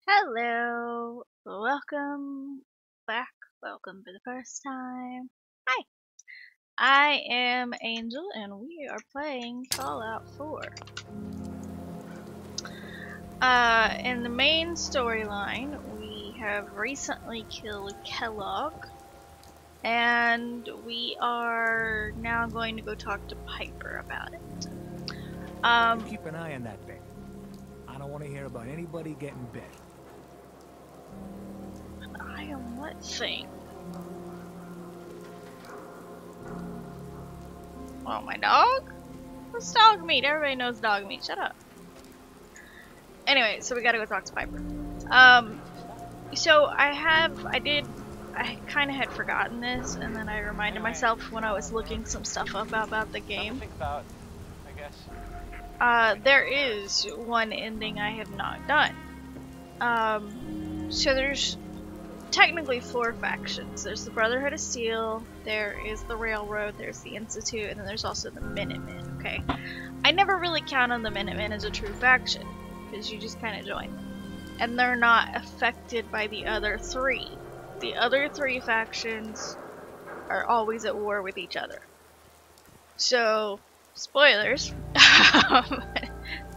Hello, welcome back, welcome for the first time. Hi, I am Angel and we are playing Fallout 4. In the main storyline, we have recently killed Kellogg and we are now going to go talk to Piper about it. You keep an eye on that thing. I don't want to hear about anybody getting bit. I am what thing? Oh, my dog? What's dog meat? Everybody knows dog meat. Shut up. Anyway, so we gotta go talk to Piper. So I kind of had forgotten this, and then I reminded myself when I was looking some stuff up about the game. There is one ending I have not done. So there's technically 4 factions. There's the Brotherhood of Steel, there is the Railroad, there's the Institute, and then there's also the Minutemen, okay? I never really count on the Minutemen as a true faction, because you just kind of join them. And they're not affected by the other 3. The other 3 factions are always at war with each other. So, spoilers.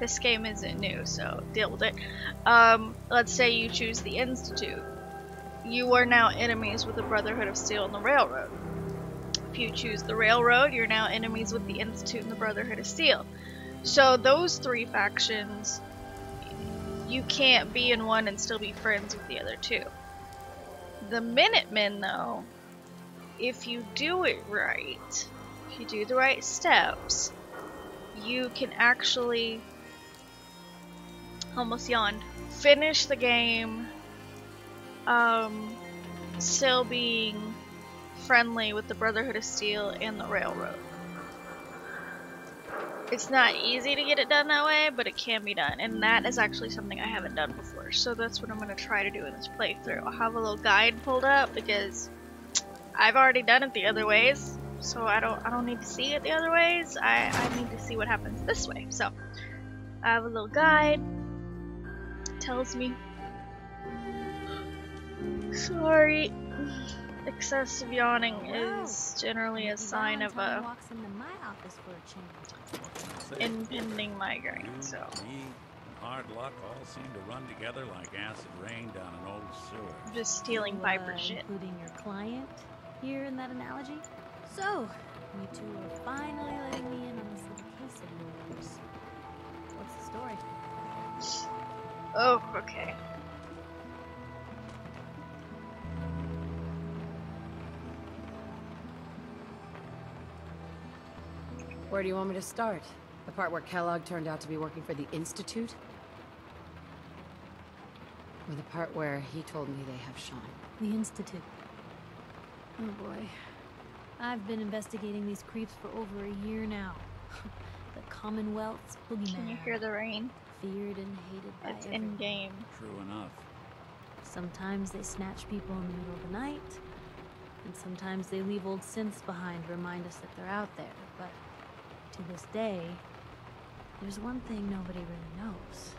This game isn't new, so deal with it. Let's say you choose the Institute. You are now enemies with the Brotherhood of Steel and the Railroad. If you choose the Railroad, you're now enemies with the Institute and the Brotherhood of Steel. So those 3 factions, you can't be in one and still be friends with the other 2. The Minutemen, though, if you do it right, if you do the right steps, you can actually, almost yawned, finish the game still being friendly with the Brotherhood of Steel and the Railroad. It's not easy to get it done that way, but it can be done, and that is actually something I haven't done before, so that's what I'm going to try to do in this playthrough. I'll have a little guide pulled up because I've already done it the other ways, so I don't need to see it the other ways. I need to see what happens this way. So I have a little guide. It tells me, sorry, excessive yawning is generally a sign of a impending migraine. So hard luck all seem to run together like acid rain down an old sewer. I'm just stealing Piper shit. Including your client here in that analogy. So, you two are finally letting me in on this little case of yours. What's the story? Oh, okay. Where do you want me to start? The part where Kellogg turned out to be working for the Institute? Or the part where he told me they have Sean? The Institute. Oh boy. I've been investigating these creeps for over a year now. The Commonwealth's boogeyman. Can you hear the rain? Feared and hated by It's everyone. in game. True enough. Sometimes they snatch people in the middle of the night, and sometimes they leave old synths behind to remind us that they're out there, but to this day, there's one thing nobody really knows.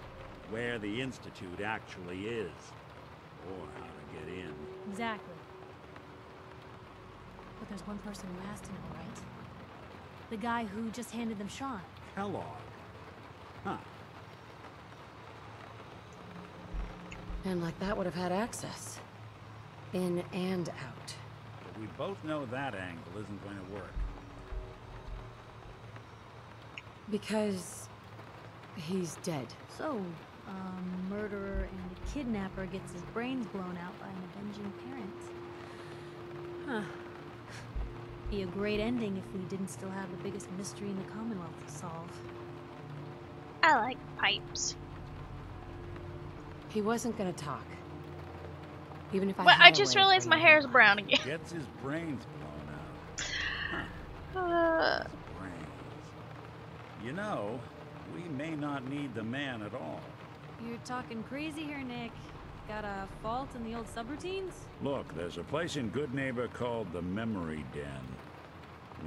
Where the Institute actually is. Or how to get in. Exactly. But there's one person who has to know, right? The guy who just handed them Sean. Kellogg. Huh. And like that would have had access. In and out. But we both know that angle isn't going to work. Because he's dead. So, a murderer and a kidnapper gets his brains blown out by an avenging parent. Huh. Be a great ending if we didn't still have the biggest mystery in the Commonwealth to solve. I like pipes. He wasn't gonna talk. Even if I Well, had I a just way of realized my bringing hair him is back. brown again. Gets his brains blown out. Huh. Brains. You know, we may not need the man at all. You're talking crazy here, Nick. Got a fault in the old subroutines? Look, there's a place in Good Neighbor called the Memory Den.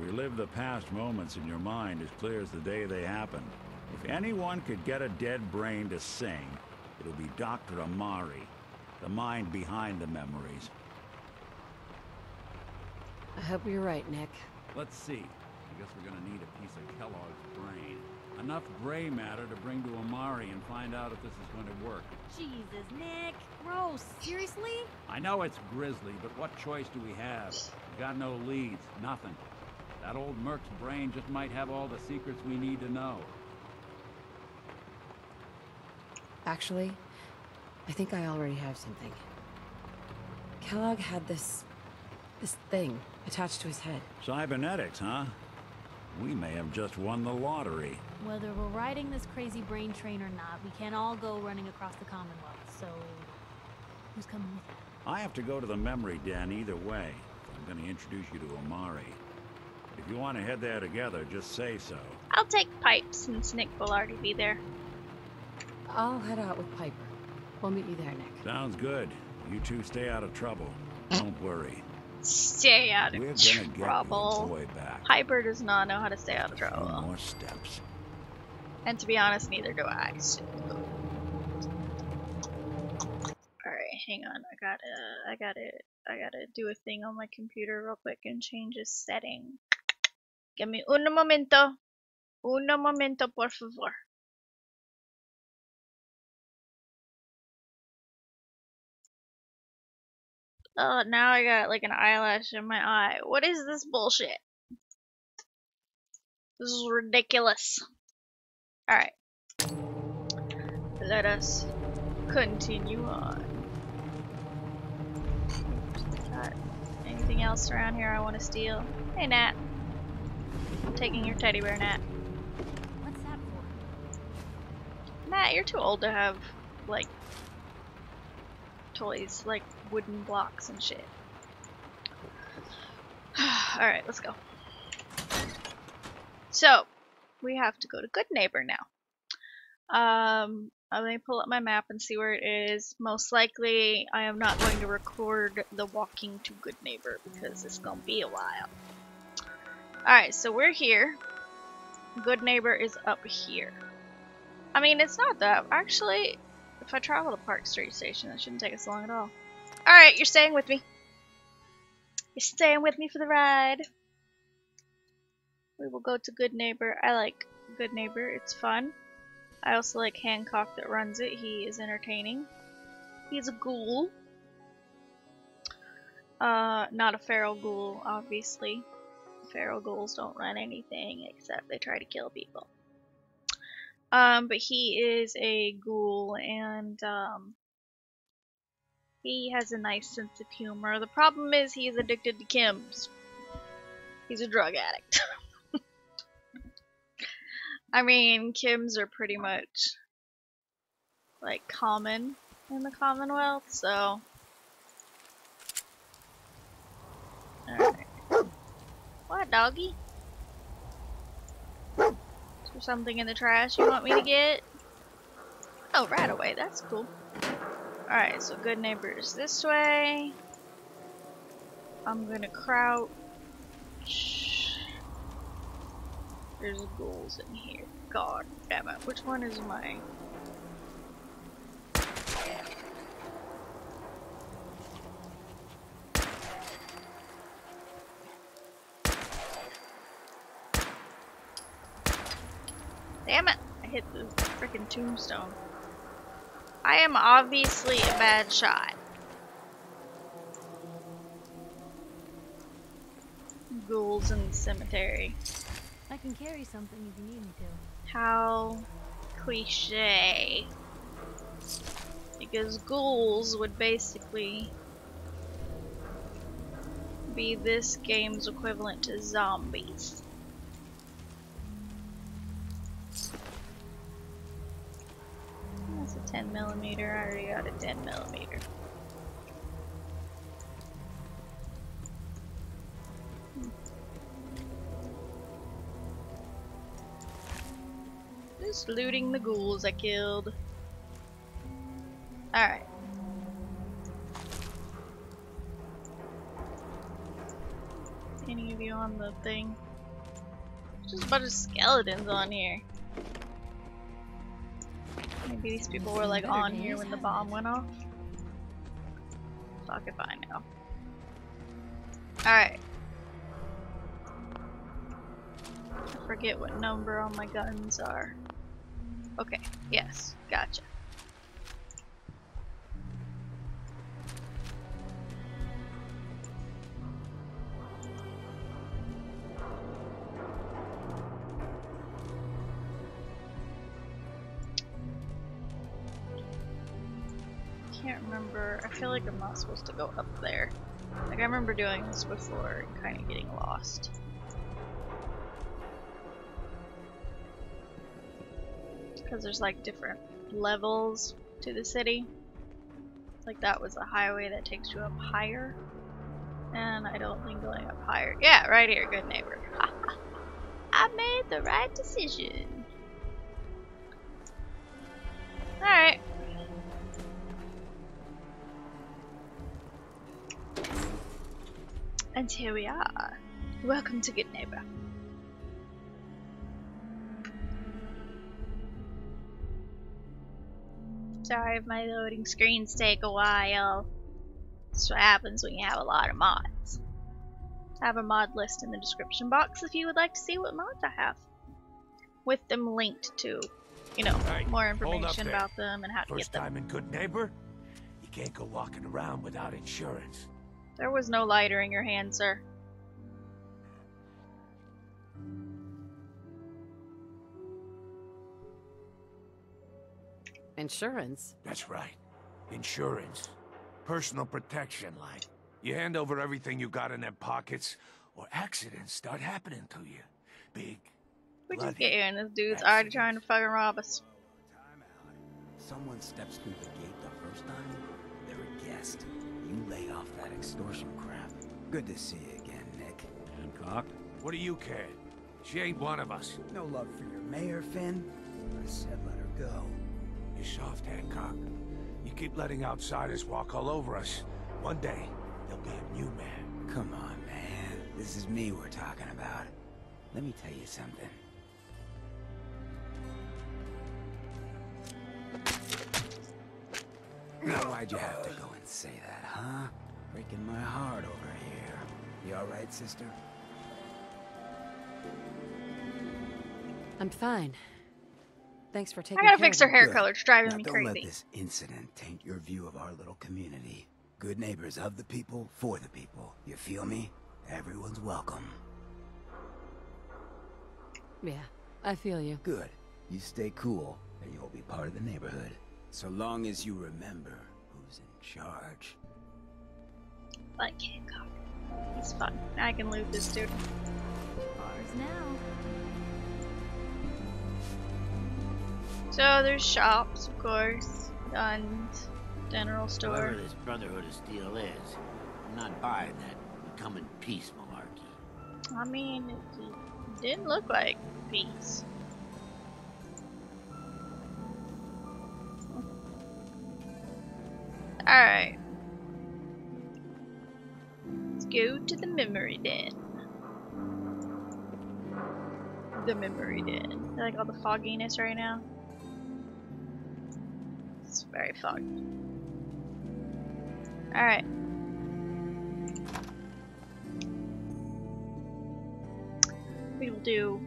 Relive the past moments in your mind as clear as the day they happened. If anyone could get a dead brain to sing, It'll be Dr. Amari, the mind behind the memories. I hope you're right, Nick. Let's see. I guess we're gonna need a piece of Kellogg's brain. Enough gray matter to bring to Amari and find out if this is going to work. Jesus, Nick. Gross. Seriously? I know it's grisly, but what choice do we have? We got no leads, nothing. That old Merc's brain just might have all the secrets we need to know. Actually, I think I already have something. Kellogg had this thing attached to his head. Cybernetics, huh? We may have just won the lottery. Whether we're riding this crazy brain train or not, we can't all go running across the Commonwealth, so who's coming with you? I have to go to the memory den either way. I'm gonna introduce you to Amari. If you want to head there together, just say so. I'll take Pipe since Nick will already be there. I'll head out with Piper. We'll meet you there, Nick. Sounds good. You two stay out of trouble. Don't worry. Stay out of We're gonna trouble. get your boy back. Piper does not know how to stay out of No trouble. more steps. And to be honest, neither do I. So. Alright, hang on. I gotta do a thing on my computer real quick and change a setting. Give me un momento. Un momento, por favor. Oh, now I got like an eyelash in my eye. What is this bullshit? This is ridiculous. Alright. Let us continue on. Got anything else around here I want to steal? Hey, Nat. I'm taking your teddy bear, Nat. What's that for? Nat, you're too old to have, like, toys, like wooden blocks and shit. Alright, let's go. So, we have to go to Good Neighbor now. Let me pull up my map and see where it is. Most likely, I am not going to record the walking to Good Neighbor because it's gonna be a while. Alright, so we're here. Good Neighbor is up here. I mean, it's not that. Actually, if I travel to Park Street Station, that shouldn't take us long at all. Alright, you're staying with me. You're staying with me for the ride. We will go to Good Neighbor. I like Good Neighbor. It's fun. I also like Hancock that runs it. He is entertaining. He's a ghoul. Not a feral ghoul, obviously. Feral ghouls don't run anything except they try to kill people. But he is a ghoul, and he has a nice sense of humor. The problem is he's addicted to chems. He's a drug addict. I mean, chems are pretty much, like, common in the Commonwealth, so... Alright. What, doggy? Is there something in the trash you want me to get? Oh, right away. That's cool. Alright, so Good Neighbor's this way. I'm gonna crouch. There's ghouls in here. God damn it. Which one is mine? Damn it! I hit the freaking tombstone. I am obviously a bad shot. Ghouls in the cemetery. I can carry something if you need me to. How cliche. Because ghouls would basically be this game's equivalent to zombies. That's a 10mm. I already got a 10mm. Just looting the ghouls I killed. Alright. Any of you on the thing? Just a bunch of skeletons on here. Maybe these people were like on here when the bomb went off. Fuck if I know. Alright. I forget what number all my guns are. Okay, yes, gotcha. Can't remember. I feel like I'm not supposed to go up there. Like, I remember doing this before and kind of getting lost. Because there's like different levels to the city. Like, that was a highway that takes you up higher. And I don't think going up higher. Yeah, right here, good neighbor. I made the right decision. Alright. And here we are. Welcome to Good Neighbor. Sorry if my loading screens take a while. That's what happens when you have a lot of mods. I have a mod list in the description box if you would like to see what mods I have. With them linked to, you know, Hey, more information about them and how to get First them. time in Good Neighbor? You can't go walking around without insurance. There was no lighter in your hand, sir. Insurance? That's right. Insurance. Personal protection, like. You hand over everything you got in them pockets, or accidents start happening to you. Big, We just bloody get here and this dude's already accidents. trying to fucking rob us. Someone steps through the gate the first time, they're a guest. You lay off that extortion crap. Good to see you again, Nick. Hancock? What do you care? She ain't one of us. No love for your mayor, Finn? I said let her go. You're soft, Hancock. You keep letting outsiders walk all over us. One day, there'll be a new man. Come on, man. This is me we're talking about. Let me tell you something. Now, why'd you have to go and say that, huh? Breaking my heart over here. You alright, sister? I'm fine. Thanks for taking I gotta care fix of her me. hair Good. color. It's driving Now, me don't let crazy. this incident taint your view of our little community. Good neighbors of the people, for the people. You feel me? Everyone's welcome. Yeah, I feel you. Good. You stay cool, and you'll be part of the neighborhood. So long as you remember who's in charge. Like Hancock. He's fun. I can loot this dude. Ours now. So there's shops, of course, guns, general store. Whatever this Brotherhood of Steel is, I'm not buying that we come in peace malarkey. I mean, it didn't look like peace. Alright. Let's go to the memory den. The memory den. I like all the fogginess right now. It's very foggy. Alright. We will do.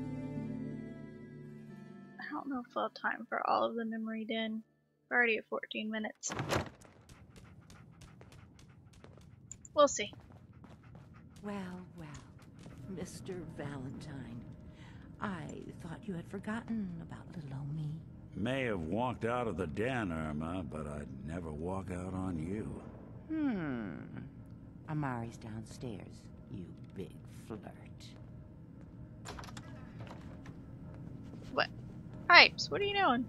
I don't know if we'll have time for all of the memory den. We're already at 14 minutes. We'll see. Well, well, Mr. Valentine, I thought you had forgotten about little old me. May have walked out of the den, Irma, but I'd never walk out on you. Amari's downstairs, you big flirt. What? Pipes, what are you doing?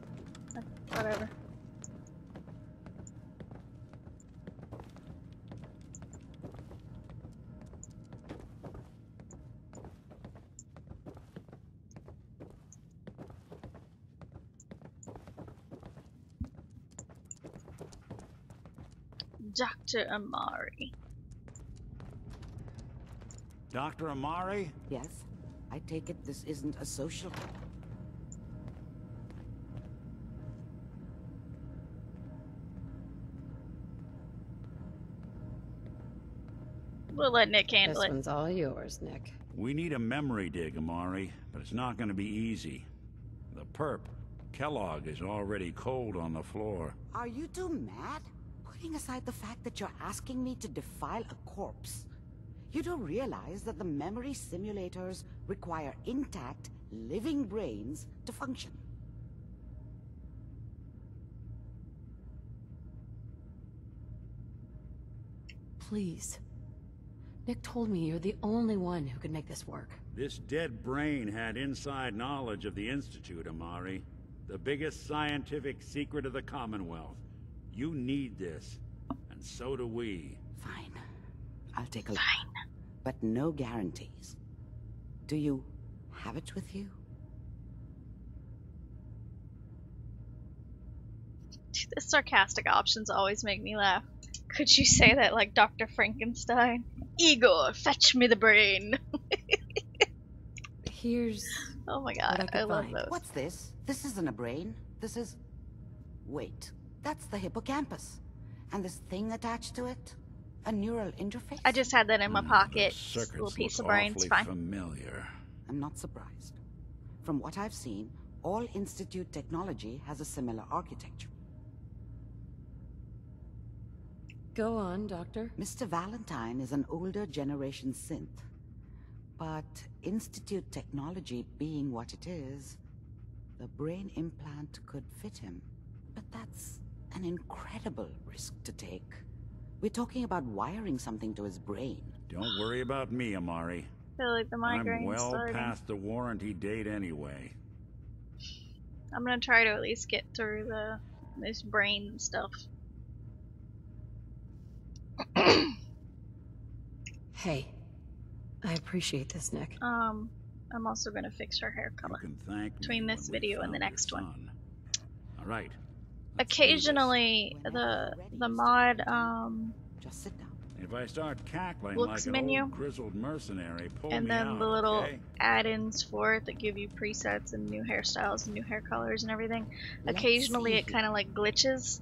Whatever. Dr. Amari. Dr. Amari? Yes? I take it this isn't a social... We'll let Nick handle This it. one's all yours, Nick. We need a memory dig, Amari, but it's not going to be easy. The perp, Kellogg, is already cold on the floor. Are you two mad? Putting aside the fact that you're asking me to defile a corpse, you do realize that the memory simulators require intact, living brains to function. Please. Nick told me you're the only one who could make this work. This dead brain had inside knowledge of the Institute, Amari. The biggest scientific secret of the Commonwealth. You need this, and so do we. Fine. I'll take a look. But no guarantees. Do you have it with you? The sarcastic options always make me laugh. Could you say that like Dr. Frankenstein? Igor, fetch me the brain. Here's... Oh my what god, I I love find. those. What's this? This isn't a brain. This is... Wait. That's the hippocampus. And this thing attached to it? A neural interface? I just had that in my pocket. The Just a circuits little piece look of brain, it's awfully fine. familiar. I'm not surprised. From what I've seen, all Institute technology has a similar architecture. Go on, Doctor. Mr. Valentine is an older generation synth. But Institute technology being what it is, the brain implant could fit him. But that's an incredible risk to take. We're talking about wiring something to his brain. Don't worry about me, Amari. I feel like the migraine's I'm well starting. past the warranty date anyway. I'm gonna try to at least get through this brain stuff. Hey. I appreciate this, Nick. I'm also gonna fix her hair color. You can thank Between me this when we video and the found next your one. son. All right. Occasionally, the mod Just sit down. If I start cackling looks like an menu, old grizzled mercenary, pull and me then out, the little okay? add-ins for it that give you presets and new hairstyles and new hair colors and everything. Let's Occasionally, see it kind of like glitches,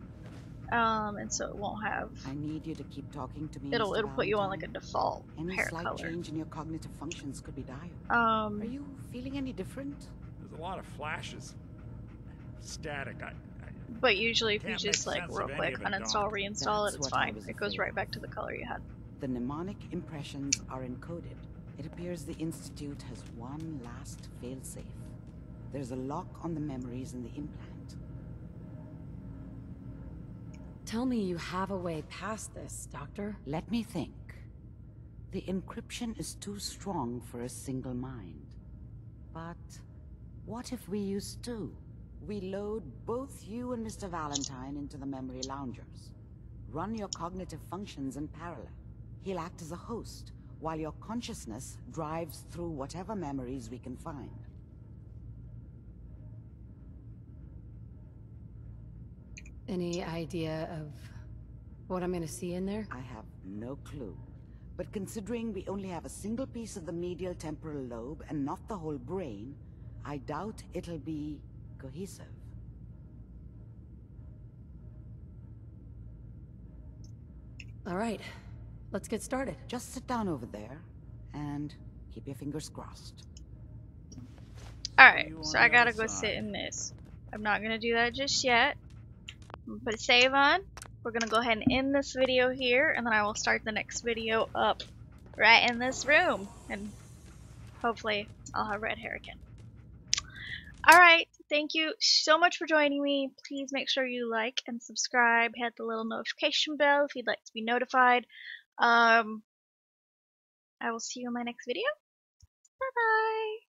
and so it won't have. I need you to keep talking to me. It'll Mr. put you on like a Valentine. default Any hair slight color. change in your cognitive functions could be dire. Are you feeling any different? There's a lot of flashes. Static. But usually, if you Can't just make like sense real of any quick of it, uninstall, Doc. reinstall That's it, it's what I fine. was It goes afraid right of. back to the color you had. The mnemonic impressions are encoded. It appears the Institute has one last failsafe. There's a lock on the memories in the implant. Tell me you have a way past this, Doctor. Let me think. The encryption is too strong for a single mind. But what if we use two? We load both you and Mr. Valentine into the memory loungers. Run your cognitive functions in parallel. He'll act as a host, while your consciousness drives through whatever memories we can find. Any idea of what I'm gonna see in there? I have no clue. But considering we only have a single piece of the medial temporal lobe and not the whole brain, I doubt it'll be cohesive. All right, let's get started. Just sit down over there and keep your fingers crossed. Alright, You so on I the gotta other go side. sit in this. I'm not gonna do that just yet. I'm gonna put a save on. We're gonna go ahead and end this video here, and then I will start the next video up right in this room. And hopefully I'll have red hair again. Alright, thank you so much for joining me. Please make sure you like and subscribe. Hit the little notification bell if you'd like to be notified. I will see you in my next video. Bye bye!